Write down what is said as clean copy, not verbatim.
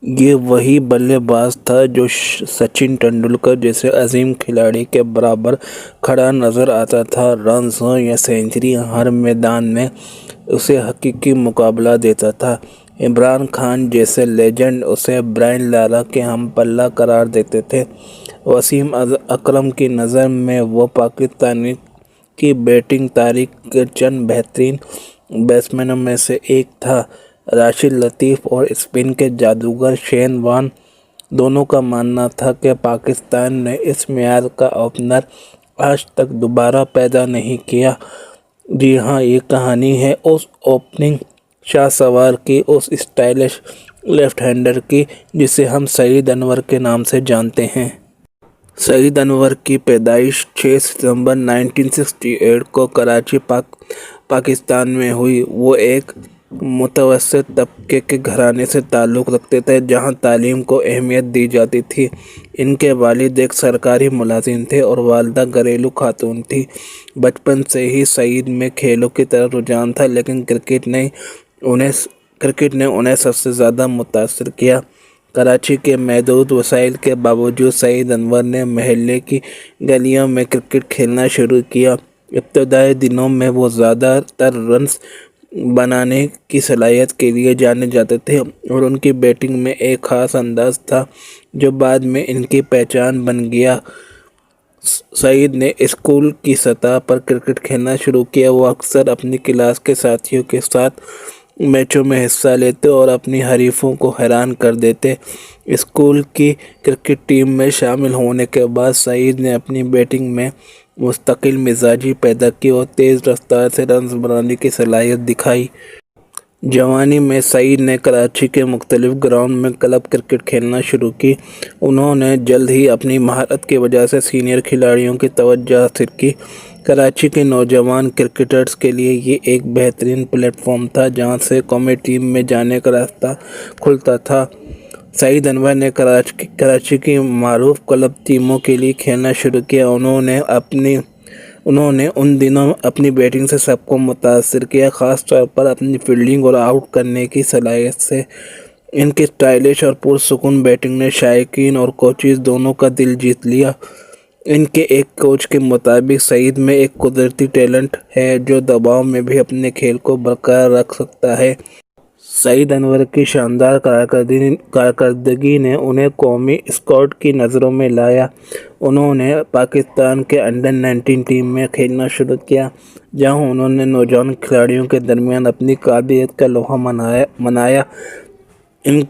یہ وہی بلے باز تھا جو سچن تندولکر جیسے عظیم کھلاڑی کے برابر کھڑا نظر آتا تھا۔ رنز ہوں یا سینچری، ہر میدان میں اسے حقیقی مقابلہ دیتا تھا۔ عمران خان جیسے لیجنڈ اسے برائن لارا کے ہم پلہ قرار دیتے تھے۔ وسیم اکرم کی نظر میں وہ پاکستان کی بیٹنگ تاریخ کے چند بہترین بیٹسمینوں میں سے ایک تھا۔ راشد لطیف اور اسپن کے جادوگر شین وارن دونوں کا ماننا تھا کہ پاکستان نے اس معیار کا اوپنر آج تک دوبارہ پیدا نہیں کیا۔ جی ہاں، یہ کہانی ہے اس اوپننگ شاہ سوار کی، اس اسٹائلش لیفٹ ہینڈر کی جسے ہم سعید انور کے نام سے جانتے ہیں۔ سعید انور کی پیدائش 6 ستمبر 1968 کو کراچی، پاکستان میں ہوئی۔ وہ ایک متوسط طبقے کے گھرانے سے تعلق رکھتے تھے جہاں تعلیم کو اہمیت دی جاتی تھی۔ ان کے والد ایک سرکاری ملازم تھے اور والدہ گھریلو خاتون تھیں۔ بچپن سے ہی سعید میں کھیلوں کی طرف رجحان تھا، لیکن کرکٹ نے انہیں سب سے زیادہ متاثر کیا۔ کراچی کے محدود وسائل کے باوجود سعید انور نے محلے کی گلیوں میں کرکٹ کھیلنا شروع کیا۔ ابتدائی دنوں میں وہ زیادہ تر رنز بنانے کی صلاحیت کے لیے جانے جاتے تھے اور ان کی بیٹنگ میں ایک خاص انداز تھا جو بعد میں ان کی پہچان بن گیا۔ سعید نے اسکول کی سطح پر کرکٹ کھیلنا شروع کیا۔ وہ اکثر اپنی کلاس کے ساتھیوں کے ساتھ میچوں میں حصہ لیتے اور اپنی حریفوں کو حیران کر دیتے۔ اسکول کی کرکٹ ٹیم میں شامل ہونے کے بعد سعید نے اپنی بیٹنگ میں مستقل مزاجی پیدا کی اور تیز رفتار سے رنز بنانے کی صلاحیت دکھائی۔ جوانی میں سعید نے کراچی کے مختلف گراؤنڈ میں کلب کرکٹ کھیلنا شروع کی۔ انہوں نے جلد ہی اپنی مہارت کی وجہ سے سینئر کھلاڑیوں کی توجہ حاصل کی۔ کراچی کے نوجوان کرکٹرز کے لیے یہ ایک بہترین پلیٹ فارم تھا جہاں سے قومی ٹیم میں جانے کا راستہ کھلتا تھا۔ سعید انور نے کراچی کی معروف کلب ٹیموں کے لیے کھیلنا شروع کیا۔ انہوں نے ان دنوں اپنی بیٹنگ سے سب کو متاثر کیا، خاص طور پر اپنی فیلڈنگ اور آؤٹ کرنے کی صلاحیت سے۔ ان کی اسٹائلش اور پرسکون بیٹنگ نے شائقین اور کوچز دونوں کا دل جیت لیا۔ ان کے ایک کوچ کے مطابق سعید میں ایک قدرتی ٹیلنٹ ہے جو دباؤ میں بھی اپنے کھیل کو برقرار رکھ سکتا ہے۔ سعید انور کی شاندار کارکردگی نے انہیں قومی اسکواڈ کی نظروں میں لایا۔ انہوں نے پاکستان کے انڈر-19 ٹیم میں کھیلنا شروع کیا جہاں انہوں نے نوجوان کھلاڑیوں کے درمیان اپنی قابلیت کا لوہا منایا۔ ان کے